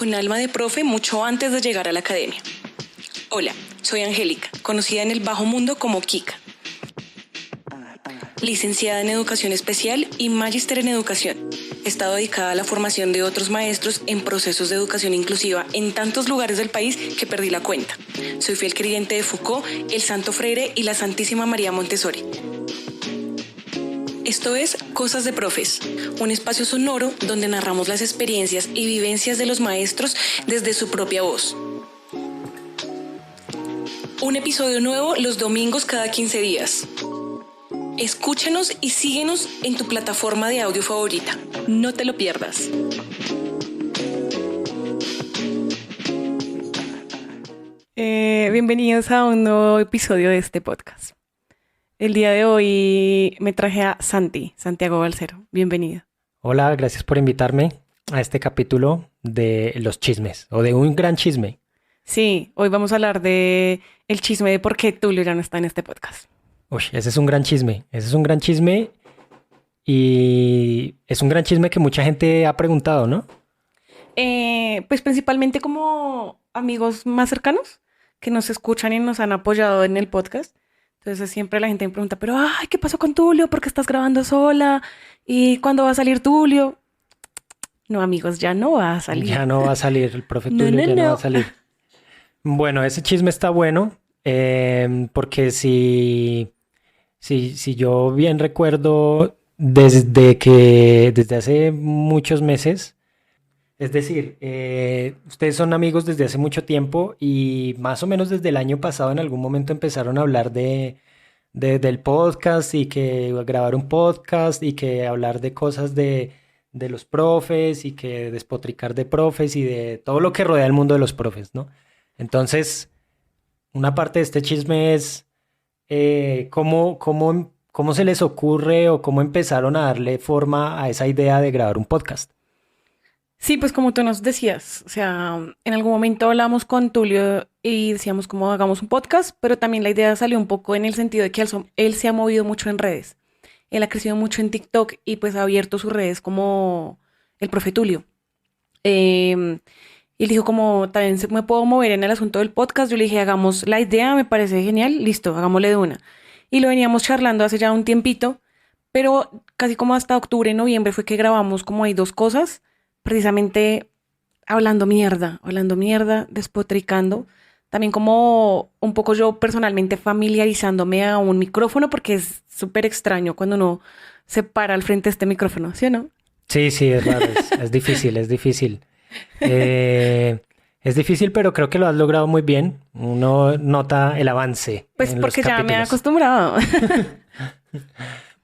con alma de profe mucho antes de llegar a la academia. Hola, soy Angélica, conocida en el bajo mundo como Kika. Licenciada en Educación Especial y Magíster en Educación. He estado dedicada a la formación de otros maestros en procesos de educación inclusiva en tantos lugares del país que perdí la cuenta. Soy fiel creyente de Foucault, el Santo Freire y la Santísima María Montessori. Esto es Cosas de Profes, un espacio sonoro donde narramos las experiencias y vivencias de los maestros desde su propia voz. Un episodio nuevo los domingos cada 15 días. Escúchanos y síguenos en tu plataforma de audio favorita. No te lo pierdas. Bienvenidos a un nuevo episodio de este podcast. El día de hoy me traje a Santiago Balcero. Bienvenido. Hola, gracias por invitarme a este capítulo de los chismes, o de un gran chisme. Sí, hoy vamos a hablar de el chisme de por qué Tulio ya no está en este podcast. Uy, ese es un gran chisme, y es un gran chisme que mucha gente ha preguntado, ¿no? Pues principalmente como amigos más cercanos que nos escuchan y nos han apoyado en el podcast. Entonces siempre la gente me pregunta, pero ay, ¿qué pasó con Tulio? ¿Por qué estás grabando sola? ¿Y cuándo va a salir Tulio? No, amigos, ya no va a salir. Ya no va a salir, el profe Tulio no va a salir. Bueno, ese chisme está bueno, porque si yo bien recuerdo, desde hace muchos meses, es decir, ustedes son amigos desde hace mucho tiempo y más o menos desde el año pasado en algún momento empezaron a hablar del podcast y que grabar un podcast y que hablar de cosas de los profes y que despotricar de profes y de todo lo que rodea el mundo de los profes, ¿no? Entonces, una parte de este chisme es cómo se les ocurre o cómo empezaron a darle forma a esa idea de grabar un podcast. Sí, pues como tú nos decías, o sea, en algún momento hablamos con Tulio y decíamos cómo hagamos un podcast, pero también la idea salió un poco en el sentido de que él se ha movido mucho en redes. Él ha crecido mucho en TikTok y pues ha abierto sus redes como el profe Tulio. Y él dijo como, también me puedo mover en el asunto del podcast. Yo le dije, hagamos la idea, me parece genial, listo, hagámosle de una. Y lo veníamos charlando hace ya un tiempito, pero casi como hasta octubre, noviembre fue que grabamos como hay dos cosas, precisamente hablando mierda, despotricando. También como un poco yo personalmente familiarizándome a un micrófono, porque es súper extraño cuando uno se para al frente de este micrófono, ¿sí o no? Sí, es raro, es difícil, es difícil. Es difícil, pero creo que lo has logrado muy bien. Uno nota el avance. Pues porque ya me he acostumbrado.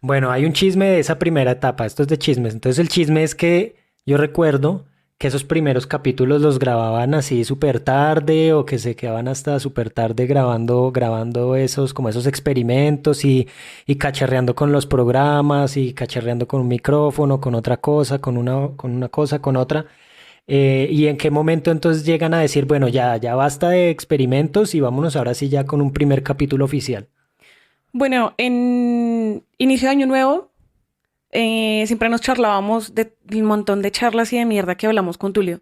Bueno, hay un chisme de esa primera etapa. Esto es de chismes. Entonces el chisme es que yo recuerdo que esos primeros capítulos los grababan así súper tarde o que se quedaban hasta súper tarde grabando esos experimentos y cacharreando con los programas y cacharreando con un micrófono, con otra cosa, con una cosa, con otra. ¿Y en qué momento entonces llegan a decir, bueno, ya basta de experimentos y vámonos ahora sí ya con un primer capítulo oficial? Bueno, en inicio de año nuevo, siempre nos charlábamos del montón de charlas y de mierda que hablamos con Tulio.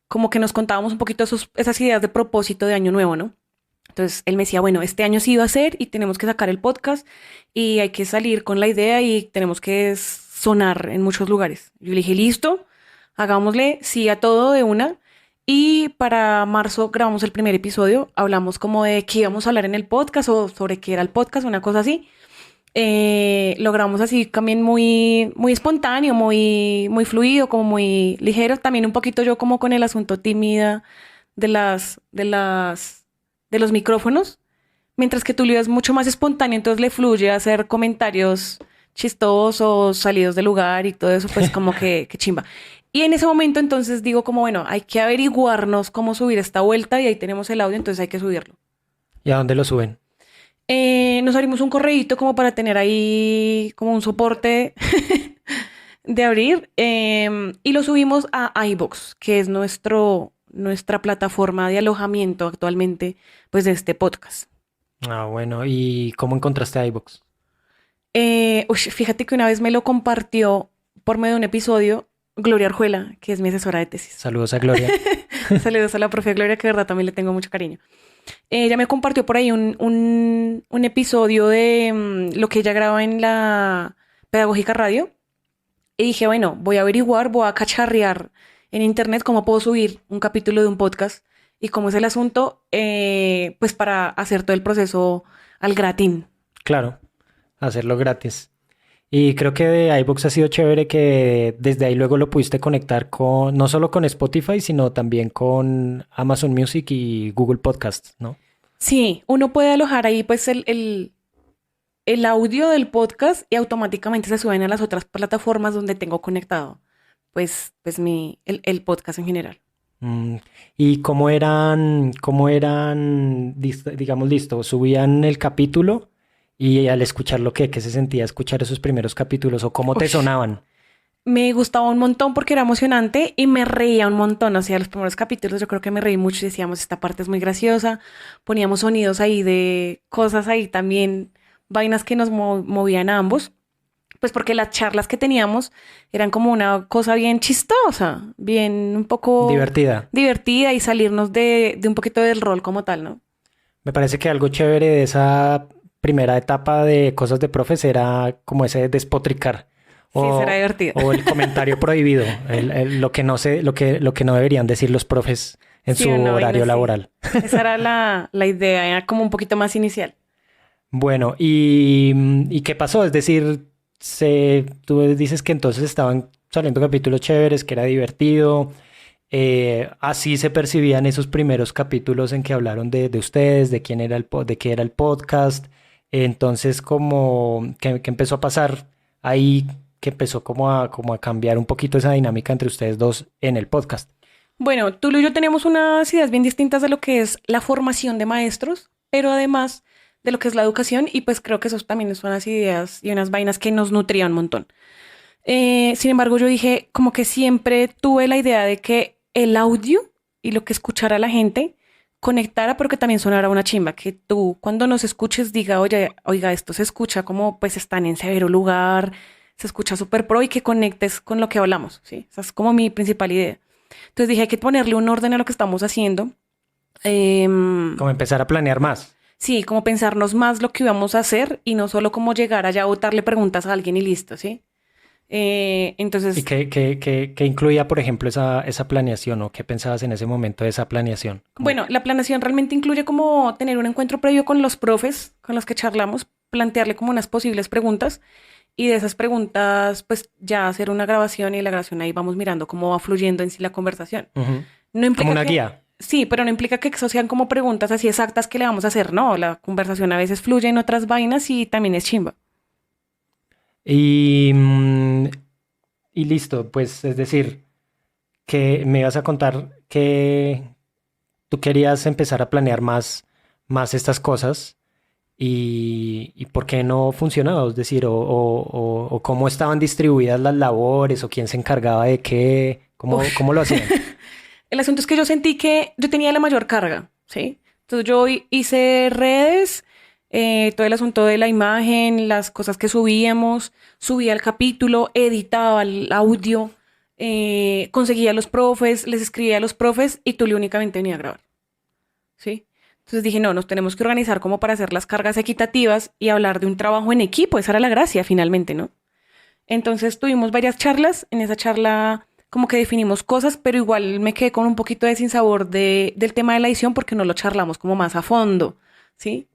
Como que nos contábamos un poquito esas ideas de propósito de año nuevo, ¿no? Entonces él me decía, bueno, este año sí va a ser y tenemos que sacar el podcast y hay que salir con la idea y tenemos que sonar en muchos lugares. Yo le dije, listo, hagámosle sí a todo de una. Y para marzo grabamos el primer episodio. Hablamos como de qué íbamos a hablar en el podcast o sobre qué era el podcast, una cosa así. Lo grabamos así también muy, muy espontáneo, muy, muy fluido, como muy ligero. También un poquito yo como con el asunto tímida de los micrófonos. Mientras que Tulio es mucho más espontáneo, entonces le fluye hacer comentarios chistosos, salidos del lugar y todo eso, pues como que chimba. Y en ese momento entonces digo como, bueno, hay que averiguarnos cómo subir esta vuelta y ahí tenemos el audio, entonces hay que subirlo. ¿Y a dónde lo suben? Nos abrimos un correíto como para tener ahí como un soporte de abrir y lo subimos a iVoox, que es nuestra plataforma de alojamiento actualmente pues de este podcast. Ah, bueno. ¿Y cómo encontraste a iVoox? Fíjate que una vez me lo compartió por medio de un episodio Gloria Arjuela, que es mi asesora de tesis. Saludos a Gloria. Saludos a la profe Gloria, que de verdad también le tengo mucho cariño. Ella me compartió por ahí un episodio de lo que ella graba en la Pedagógica Radio. Y dije, bueno, voy a averiguar, voy a cacharrear en internet cómo puedo subir un capítulo de un podcast y cómo es el asunto, pues para hacer todo el proceso al gratín. Claro, hacerlo gratis. Y creo que de iVoox ha sido chévere que desde ahí luego lo pudiste conectar con, no solo con Spotify, sino también con Amazon Music y Google Podcasts, ¿no? Sí, uno puede alojar ahí pues el audio del podcast y automáticamente se suben a las otras plataformas donde tengo conectado el podcast en general. Mm, ¿Y digamos, listo, subían el capítulo y al escucharlo, ¿qué se sentía escuchar esos primeros capítulos o cómo te Ush, sonaban? me gustaba un montón porque era emocionante y me reía un montón. O sea, los primeros capítulos yo creo que me reí mucho y decíamos, esta parte es muy graciosa. Poníamos sonidos ahí de cosas ahí también, vainas que nos movían a ambos. Pues porque las charlas que teníamos eran como una cosa bien chistosa, bien un poco Divertida. divertida y salirnos de un poquito del rol como tal, ¿no? Me parece que algo chévere de esa primera etapa de cosas de profes era como ese despotricar Sí, será o, divertido. o el comentario prohibido, lo que no se, lo que no deberían decir los profes en Sí, su una vaina horario así. laboral. Esa era la idea, era como un poquito más inicial. Bueno, ¿y qué pasó? Es decir, tú dices que entonces estaban saliendo capítulos chéveres, que era divertido. Así se percibían esos primeros capítulos en que hablaron de ustedes, de quién era de qué era el podcast. Entonces, como que empezó a pasar ahí, que empezó como a cambiar un poquito esa dinámica entre ustedes dos en el podcast. Bueno, Tulio y yo teníamos unas ideas bien distintas de lo que es la formación de maestros, pero además de lo que es la educación, y pues creo que eso también son unas ideas y unas vainas que nos nutrían un montón. Sin embargo, yo dije, como que siempre tuve la idea de que el audio y lo que escuchara la gente conectara, pero que también sonara una chimba, que tú cuando nos escuches diga, oye, oiga, esto se escucha como pues están en severo lugar, se escucha súper pro y que conectes con lo que hablamos, ¿sí? Esa es como mi principal idea. Entonces dije, hay que ponerle un orden a lo que estamos haciendo. Em, Como empezar a planear más. sí, como pensarnos más lo que íbamos a hacer y no solo como llegar allá a botarle preguntas a alguien y listo, ¿sí? ¿Y Entonces, qué incluía, por ejemplo, esa planeación o qué pensabas en ese momento de esa planeación? Como, bueno, la planeación realmente incluye como tener un encuentro previo con los profes con los que charlamos, plantearle como unas posibles preguntas y de esas preguntas, pues ya hacer una grabación y la grabación ahí vamos mirando cómo va fluyendo en sí la conversación. ujú, No como implica una que, guía. sí, pero no implica que eso sean como preguntas así exactas que le vamos a hacer, no, la conversación a veces fluye en otras vainas y también es chimba. Y, y listo, pues es decir, que me ibas a contar que tú querías empezar a planear más estas cosas y por qué no funcionaba, es decir, o cómo estaban distribuidas las labores o quién se encargaba de qué, cómo lo hacían. El asunto es que yo sentí que yo tenía la mayor carga, ¿sí? Entonces yo hice redes, todo el asunto de la imagen, las cosas que subíamos, subía el capítulo, editaba el audio, conseguía a los profes, les escribía a los profes y Tulio únicamente venía a grabar, ¿sí? Entonces dije, no, nos tenemos que organizar como para hacer las cargas equitativas y hablar de un trabajo en equipo, esa era la gracia finalmente, ¿no? Entonces tuvimos varias charlas. En esa charla como que definimos cosas, pero igual me quedé con un poquito de sinsabor del tema de la edición porque no lo charlamos como más a fondo, ¿sí?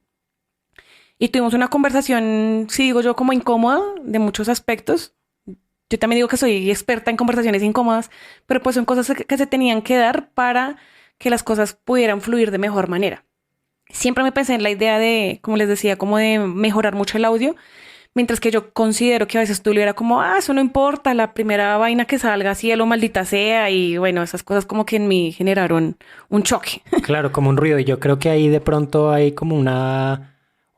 Y tuvimos una conversación, sí digo yo, como incómoda de muchos aspectos. Yo también digo que soy experta en conversaciones incómodas, pero pues son cosas que se tenían que dar para que las cosas pudieran fluir de mejor manera. Siempre me pensé en la idea de, como les decía, como de mejorar mucho el audio. Mientras que yo considero que a veces tú le era como, eso no importa, la primera vaina que salga, cielo maldita sea, y bueno, esas cosas como que en mí generaron un choque. Claro, como un ruido. Y yo creo que ahí de pronto hay como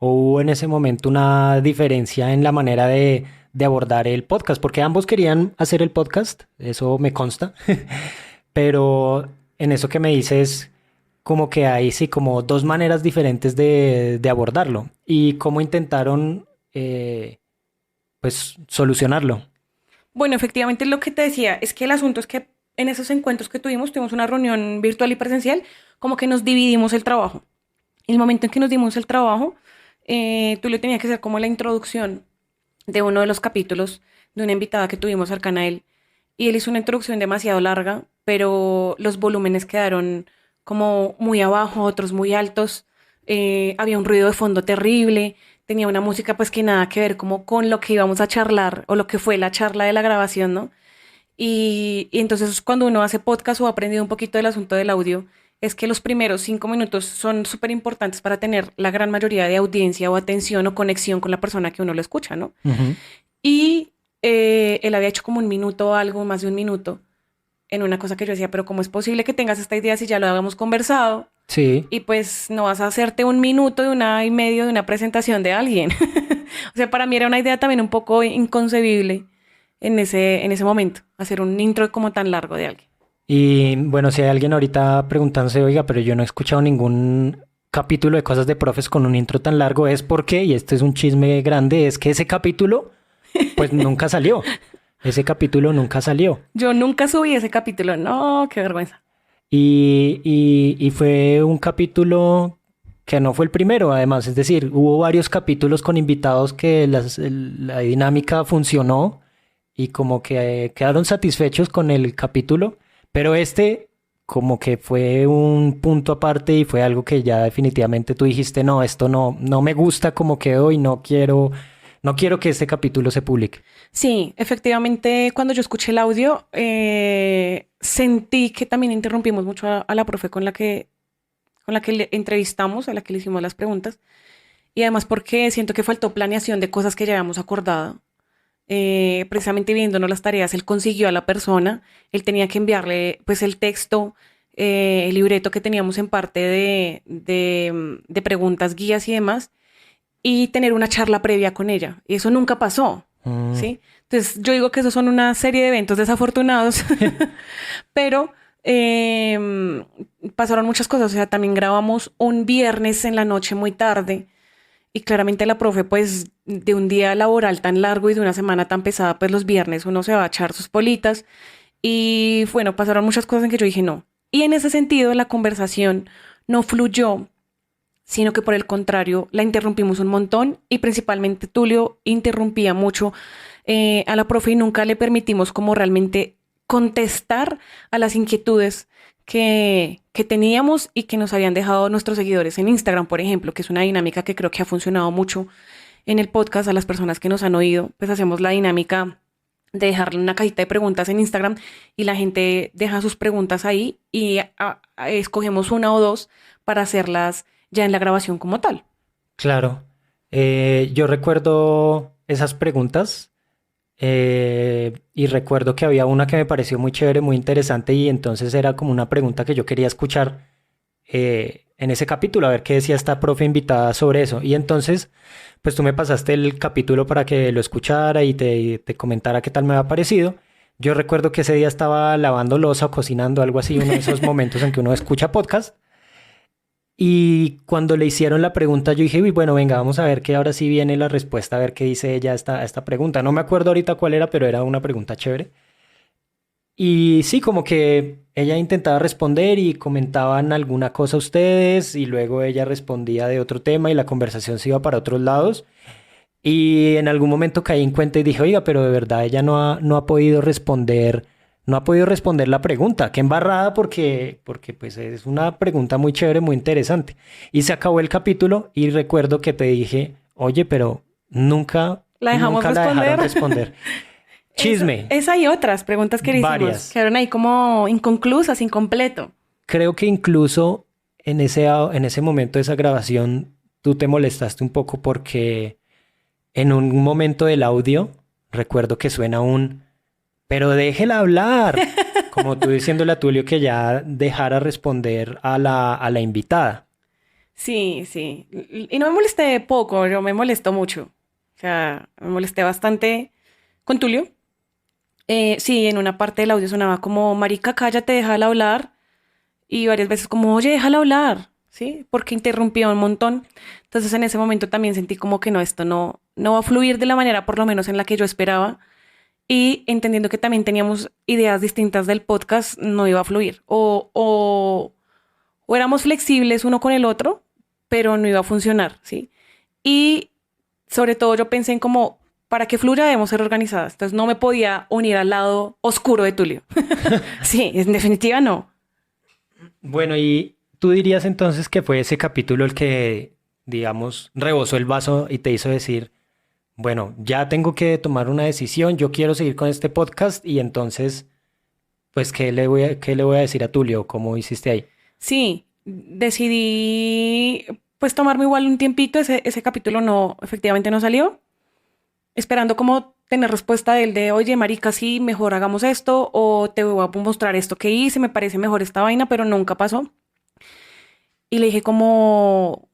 o hubo en ese momento una diferencia en la manera de abordar el podcast, porque ambos querían hacer el podcast, eso me consta, pero en eso que me dices, como que hay sí, como dos maneras diferentes de abordarlo y cómo intentaron, pues, solucionarlo. Bueno, efectivamente lo que te decía es que el asunto es que en esos encuentros que tuvimos una reunión virtual y presencial, como que nos dividimos el trabajo. El momento en que nos dimos el trabajo, tú le tenías que hacer como la introducción de uno de los capítulos de una invitada que tuvimos cercana a él. Y él hizo una introducción demasiado larga, pero los volúmenes quedaron como muy abajo, otros muy altos. Había un ruido de fondo terrible. Tenía una música pues que nada que ver como con lo que íbamos a charlar o lo que fue la charla de la grabación, ¿no? Y entonces cuando uno hace podcast o ha aprendido un poquito del asunto del audio, es que los primeros 5 minutos son súper importantes para tener la gran mayoría de audiencia o atención o conexión con la persona que uno lo escucha, ¿no? Ujú. Y él había hecho como un minuto o algo, más de un minuto, en una cosa que yo decía, pero ¿cómo es posible que tengas esta idea si ya lo habíamos conversado? Sí. Y pues no vas a hacerte un minuto de una y medio de una presentación de alguien. O sea, para mí era una idea también un poco inconcebible en ese momento, hacer un intro como tan largo de alguien. Y bueno, si hay alguien ahorita preguntándose, oiga, pero yo no he escuchado ningún capítulo de Cosas de Profes con un intro tan largo, es porque, y este es un chisme grande, es que ese capítulo, pues nunca salió. Ese capítulo nunca salió. Yo nunca subí ese capítulo, no, qué vergüenza. Y fue un capítulo que no fue el primero, además, es decir, hubo varios capítulos con invitados que la dinámica funcionó y como que quedaron satisfechos con el capítulo, pero este como que fue un punto aparte y fue algo que ya definitivamente tú dijiste, no, esto no me gusta como quedó y no quiero que este capítulo se publique. Sí, efectivamente, cuando yo escuché el audio, sentí que también interrumpimos mucho a la profe con la que le entrevistamos, a la que le hicimos las preguntas. Y además porque siento que faltó planeación de cosas que ya habíamos acordado. Precisamente viéndonos las tareas, él consiguió a la persona, él tenía que enviarle pues el texto, el libreto que teníamos en parte de preguntas, guías y demás, y tener una charla previa con ella. Y eso nunca pasó, Mm, ¿sí? Entonces yo digo que esos son una serie de eventos desafortunados, pero pasaron muchas cosas. O sea, también grabamos un viernes en la noche muy tarde. Y claramente la profe, pues, de un día laboral tan largo y de una semana tan pesada, pues los viernes uno se va a echar sus politas. Y bueno, pasaron muchas cosas en que yo dije no. Y en ese sentido, la conversación no fluyó, sino que por el contrario, la interrumpimos un montón y principalmente Tulio interrumpía mucho a la profe y nunca le permitimos como realmente contestar a las inquietudes que teníamos y que nos habían dejado nuestros seguidores en Instagram, por ejemplo, que es una dinámica que creo que ha funcionado mucho en el podcast a las personas que nos han oído, pues hacemos la dinámica de dejarle una cajita de preguntas en Instagram y la gente deja sus preguntas ahí y escogemos una o dos para hacerlas ya en la grabación como tal. claro. Yo recuerdo esas preguntas. Y recuerdo que había una que me pareció muy chévere, muy interesante, y entonces era como una pregunta que yo quería escuchar en ese capítulo, a ver qué decía esta profe invitada sobre eso. Y entonces, pues tú me pasaste el capítulo para que lo escuchara y te comentara qué tal me había parecido. Yo recuerdo que ese día estaba lavando loza o cocinando, algo así, uno de esos momentos en que uno escucha podcast. Y cuando le hicieron la pregunta, yo dije, uy, bueno, venga, vamos a ver que ahora sí viene la respuesta, a ver qué dice ella a esta pregunta. No me acuerdo ahorita cuál era, pero era una pregunta chévere. Y sí, como que ella intentaba responder y comentaban alguna cosa ustedes y luego ella respondía de otro tema y la conversación se iba para otros lados. Y en algún momento caí en cuenta y dije, oiga, pero de verdad ella no ha podido responder, no ha podido responder la pregunta. Qué embarrada porque pues es una pregunta muy chévere, muy interesante. Y se acabó el capítulo y recuerdo que te dije, oye, pero nunca, La dejamos nunca la dejaron responder. responder. Chisme, Esa y otras preguntas que le hicimos varias. quedaron ahí como inconclusas, incompleto. Creo que incluso en ese momento de esa grabación tú te molestaste un poco porque en un momento del audio recuerdo que suena pero déjela hablar, como tú diciéndole a Tulio que ya dejara responder a la invitada. Sí, sí. Y no me molesté poco, yo me molestó mucho. O sea, me molesté bastante con Tulio. Sí, en una parte del audio sonaba como, marica, cállate, déjala hablar. Y varias veces como, oye, déjala hablar, ¿sí? Porque interrumpía un montón. Entonces en ese momento también sentí como que no, esto no va a fluir de la manera por lo menos en la que yo esperaba. y entendiendo que también teníamos ideas distintas del podcast, no iba a fluir. O éramos flexibles uno con el otro, pero no iba a funcionar, ¿sí? Y sobre todo yo pensé en como, para que fluya debemos ser organizadas. Entonces no me podía unir al lado oscuro de Tulio. Sí, en definitiva no. Bueno, y tú dirías entonces que fue ese capítulo el que, digamos, rebosó el vaso y te hizo decir, bueno, ya tengo que tomar una decisión, yo quiero seguir con este podcast y entonces, pues, qué le voy a decir a Tulio? ¿Cómo hiciste ahí? Sí, decidí pues tomarme igual un tiempito. Ese capítulo no, efectivamente no salió. Esperando como tener respuesta del de, oye, marica, sí, mejor hagamos esto, o te voy a mostrar esto que hice, me parece mejor esta vaina, pero nunca pasó. Y le dije como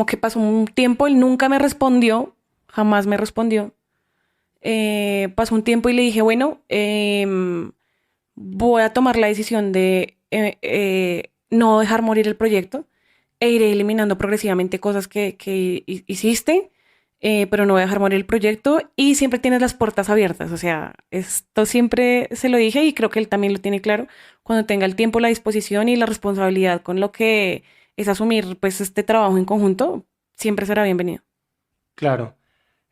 que pasó un tiempo, él nunca me respondió, jamás me respondió. Pasó un tiempo y le dije, bueno, voy a tomar la decisión de no dejar morir el proyecto e iré eliminando progresivamente cosas que hiciste, pero no voy a dejar morir el proyecto y siempre tienes las puertas abiertas. O sea, esto siempre se lo dije y creo que él también lo tiene claro. Cuando tenga el tiempo, la disposición y la responsabilidad con lo que es asumir pues este trabajo en conjunto, siempre será bienvenido. Claro,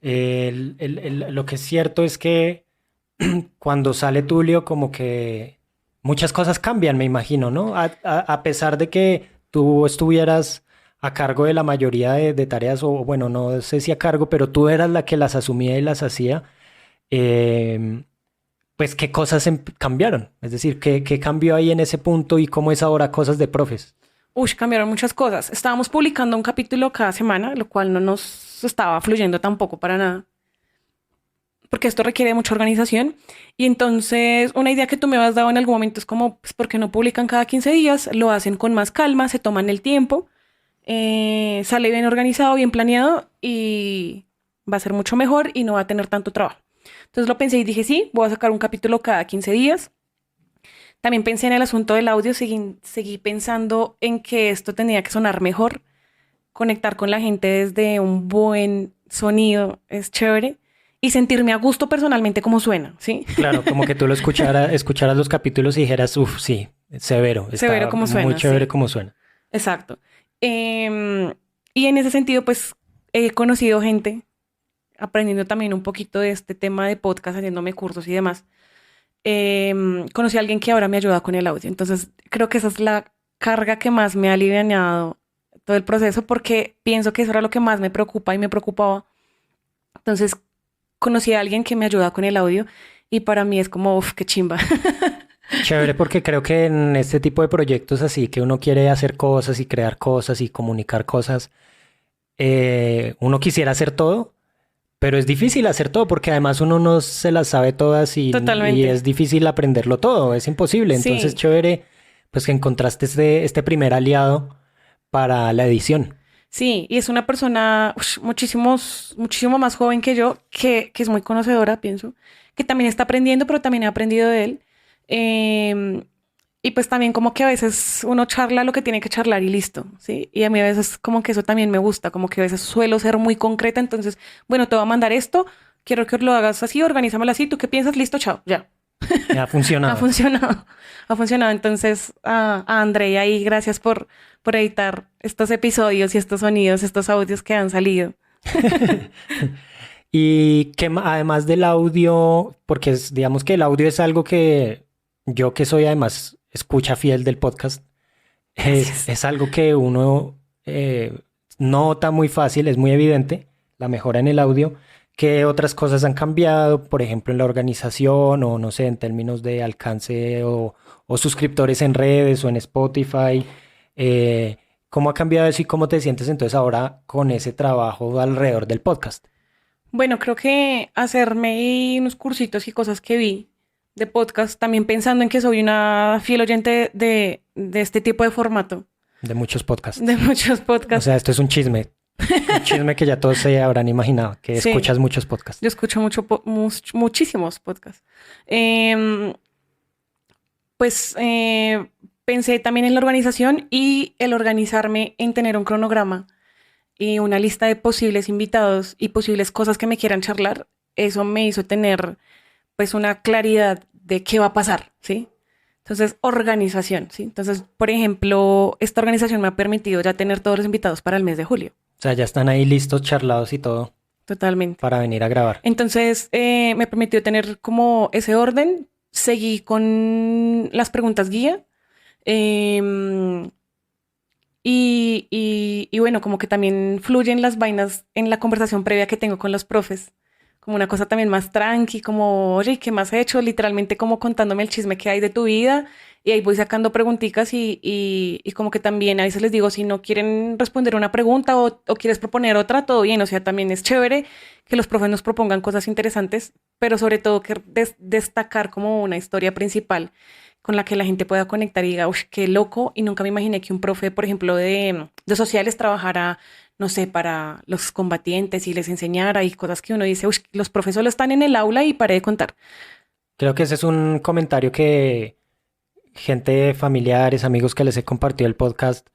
lo que es cierto es que cuando sale Tulio, como que muchas cosas cambian, me imagino, ¿no? A pesar de que tú estuvieras a cargo de la mayoría de tareas, o bueno, no sé si a cargo, pero tú eras la que las asumía y las hacía, em, pues qué cosas cambiaron. Es decir, qué cambió ahí en ese punto y cómo es ahora cosas de profes. Uy, cambiaron muchas cosas. Estábamos publicando un capítulo cada semana, lo cual no nos estaba fluyendo tampoco para nada, porque esto requiere mucha organización. Y entonces, una idea que tú me has dado en algún momento es como, pues, ¿por qué no publican cada 15 días? Lo hacen con más calma, se toman el tiempo, sale bien organizado, bien planeado y va a ser mucho mejor y no va a tener tanto trabajo. Entonces lo pensé y dije, sí, voy a sacar un capítulo cada 15 días. También pensé en el asunto del audio, seguí pensando en que esto tenía que sonar mejor, conectar con la gente desde un buen sonido es chévere y sentirme a gusto personalmente como suena, ¿sí? Claro, como que tú lo escucharas los capítulos y dijeras, uff, sí, severo, Severo está como muy suena, chévere sí. como suena. Exacto. Y en ese sentido, pues he conocido gente, aprendiendo también un poquito de este tema de podcast, haciéndome cursos y demás. Conocí a alguien que ahora me ayuda con el audio. Entonces, creo que esa es la carga que más me ha alivianado todo el proceso porque pienso que eso era lo que más me preocupa y me preocupaba. Entonces, conocí a alguien que me ayuda con el audio y para mí es como, uff, qué chimba. Chévere porque creo que en este tipo de proyectos así que uno quiere hacer cosas y crear cosas y comunicar cosas, uno quisiera hacer todo, pero es difícil hacer todo porque además uno no se las sabe todas y Totalmente. es difícil aprenderlo todo, es imposible. Entonces, Sí, chévere, pues que encontraste este primer aliado para la edición. sí. Y es una persona muchísimo más joven que yo, que es muy conocedora, pienso, que también está aprendiendo, pero también he aprendido de él. Eh, y pues también como que a veces uno charla lo que tiene que charlar y listo, ¿sí? Y a mí a veces como que eso también me gusta, como que a veces suelo ser muy concreta, entonces, bueno, te voy a mandar esto, quiero que lo hagas así, organízamelo así, ¿tú qué piensas? Listo, chao, ya. Ha Ha funcionado. funcionado, ha funcionado. Entonces, a Andrea ahí, gracias por editar estos episodios y estos sonidos, estos audios que han salido. Y que además del audio, porque digamos que el audio es algo que yo que soy además escucha fiel del podcast, Gracias. es algo que uno nota muy fácil, es muy evidente la mejora en el audio, que otras cosas han cambiado, por ejemplo en la organización o no sé, en términos de alcance o suscriptores en redes o en Spotify. eh, ¿Cómo ha cambiado eso y cómo te sientes entonces ahora con ese trabajo alrededor del podcast? Bueno, creo que hacerme ahí unos cursitos y cosas que vi de podcast, también pensando en que soy una fiel oyente de este tipo de formato, De muchos de podcasts. muchos O podcasts. sea, esto es un chisme que ya todos se habrán imaginado, que Sí, escuchas muchos podcasts. yo escucho muchísimos podcasts. Em, pues pensé también en la organización y el organizarme en tener un cronograma y una lista de posibles invitados y posibles cosas que me quieran charlar. Eso me hizo tener pues una claridad de qué va a pasar, ¿sí? Entonces, organización, ¿sí? Entonces, por ejemplo, esta organización me ha permitido ya tener todos los invitados para el mes de julio. O sea, ya están ahí listos, charlados y todo Totalmente. para venir a grabar. Entonces, me permitió tener como ese orden. Seguí con las preguntas guía. em, y bueno, como que también fluyen las vainas en la conversación previa que tengo con los profes. Como una cosa también más tranqui, como, oye, ¿qué más has hecho? Literalmente como contándome el chisme que hay de tu vida. Y ahí voy sacando preguntitas y como que también a veces les digo, si no quieren responder una pregunta o quieres proponer otra, todo bien. O sea, también es chévere que los profes nos propongan cosas interesantes, pero sobre todo que destacar como una historia principal con la que la gente pueda conectar y diga, uff, qué loco. Y nunca me imaginé que un profe, por ejemplo, de sociales trabajara, no sé, para los combatientes y les enseñara y cosas que uno dice, uff, los profes solo están en el aula y paré de contar. Creo que ese es un comentario que gente, familiares, amigos que les he compartido el podcast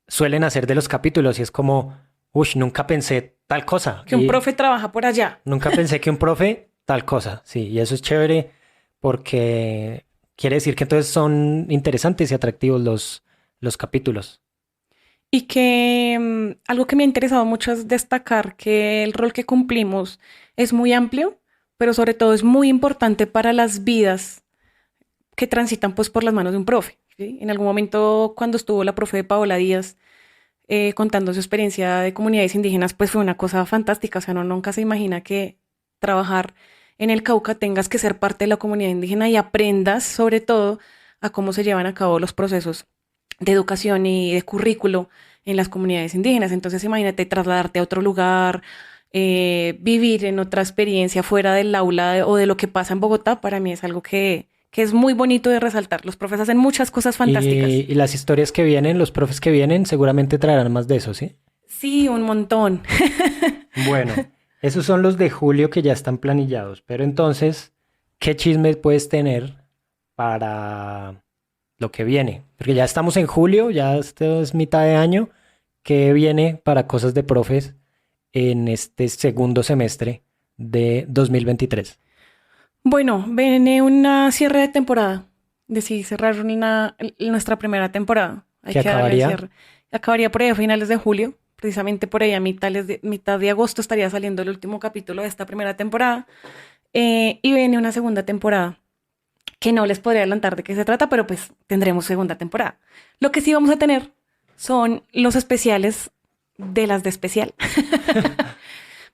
suelen hacer de los capítulos y es como, uy, nunca pensé tal cosa. Que un Y profe trabaja por allá. nunca pensé que un profe tal cosa. Sí, y eso es chévere porque quiere decir que entonces son interesantes y atractivos los capítulos. Y que algo que me ha interesado mucho es destacar que el rol que cumplimos es muy amplio, pero sobre todo es muy importante para las vidas que transitan pues por las manos de un profe. ¿Sí? En algún momento cuando estuvo la profe Paola Díaz contando su experiencia de comunidades indígenas, pues fue una cosa fantástica. O sea, no nunca se imagina que trabajar en el Cauca tengas que ser parte de la comunidad indígena y aprendas sobre todo a cómo se llevan a cabo los procesos de educación y de currículo en las comunidades indígenas. Entonces, imagínate trasladarte a otro lugar, vivir en otra experiencia fuera del aula o de lo que pasa en Bogotá, para mí es algo que es muy bonito de resaltar. Los profes hacen muchas cosas fantásticas. Y las historias que vienen, los profes que vienen, seguramente traerán más de eso, ¿sí? Sí, un montón. Bueno, esos son los de julio que ya están planillados, pero entonces, ¿qué chismes puedes tener para lo que viene? Porque ya estamos en julio, ya esto es mitad de año. ¿Qué viene para cosas de profes en este segundo semestre de 2023? Bueno, viene una cierre de temporada. Decidí cerrar nuestra primera temporada. Hay ¿Qué que darle acabaría? cierre. Acabaría por ahí a finales de julio. Precisamente por ahí a mitad de agosto estaría saliendo el último capítulo de esta primera temporada. Y viene una segunda temporada que no les podría adelantar de qué se trata, pero pues tendremos segunda temporada. Lo que sí vamos a tener son los especiales de las de especial.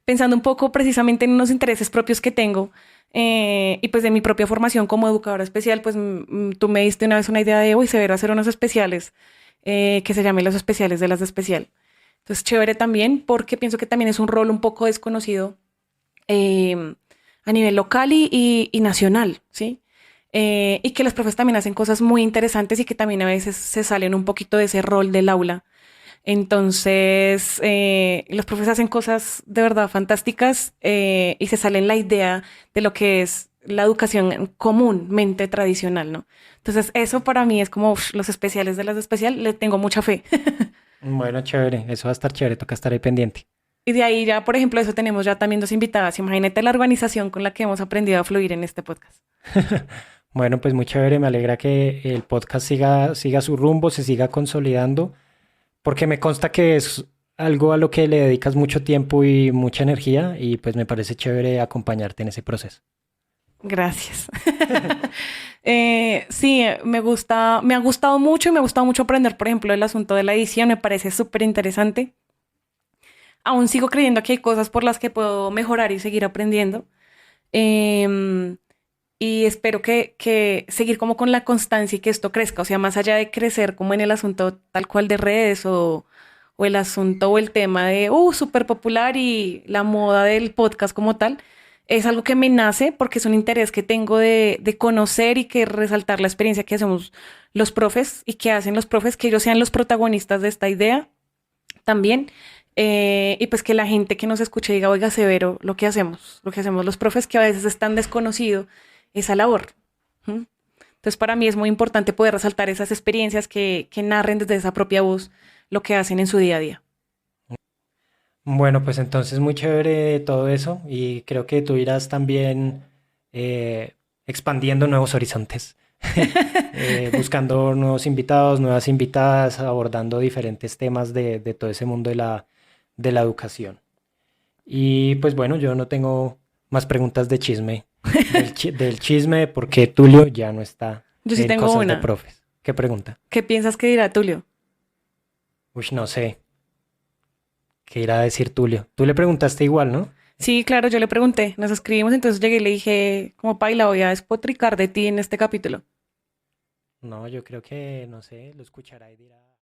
Pensando un poco precisamente en unos intereses propios que tengo y pues de mi propia formación como educadora especial, pues tú me diste una vez una idea de, uy, severo hacer unos especiales que se llamen los especiales de las de especial. Entonces, chévere también porque pienso que también es un rol un poco desconocido eh, a nivel local y nacional, ¿sí? Y que los profes también hacen cosas muy interesantes y que también a veces se salen un poquito de ese rol del aula. Entonces, los profes hacen cosas de verdad fantásticas y se salen la idea de lo que es la educación comúnmente tradicional, ¿no? Entonces, eso para mí es como uf, los especiales de las de especial, le tengo mucha fe. Bueno, chévere, eso va a estar chévere, toca estar ahí pendiente. Y de ahí ya, por ejemplo, eso tenemos ya también dos invitadas. Imagínate la organización con la que hemos aprendido a fluir en este podcast. Bueno, pues muy chévere, me alegra que el podcast siga su rumbo, se siga consolidando, porque me consta que es algo a lo que le dedicas mucho tiempo y mucha energía y pues me parece chévere acompañarte en ese proceso. Gracias. Sí, me ha gustado mucho y me ha gustado mucho aprender, por ejemplo, el asunto de la edición, me parece súper interesante. Aún sigo creyendo que hay cosas por las que puedo mejorar y seguir aprendiendo. Em, y espero que seguir como con la constancia y que esto crezca, o sea, más allá de crecer como en el asunto tal cual de redes o el asunto o el tema de, súper popular y la moda del podcast como tal, es algo que me nace porque es un interés que tengo de conocer y que resaltar la experiencia que hacemos los profes y que hacen los profes, que ellos sean los protagonistas de esta idea también. Y pues que la gente que nos escuche diga, oiga, severo, lo que hacemos los profes, que a veces es tan desconocido esa labor. ¿Mm? Entonces, para mí es muy importante poder resaltar esas experiencias que narren desde esa propia voz lo que hacen en su día a día. Bueno, pues entonces muy chévere todo eso y creo que tú irás también expandiendo nuevos horizontes, buscando nuevos invitados, nuevas invitadas, abordando diferentes temas de todo ese mundo de la educación. Y pues bueno, yo no tengo más preguntas de chisme, del chisme de por qué Tulio ya no está Yo sí en tengo Cosas de una. Profes. ¿Qué pregunta? ¿Qué piensas que dirá Tulio? Uy, no sé. ¿Qué irá a decir Tulio? Tú le preguntaste igual, ¿no? Sí, claro, yo le pregunté, nos escribimos, entonces llegué y le dije, como Paila, voy a despotricar de ti en este capítulo. No, yo creo que, no sé, lo escuchará y dirá.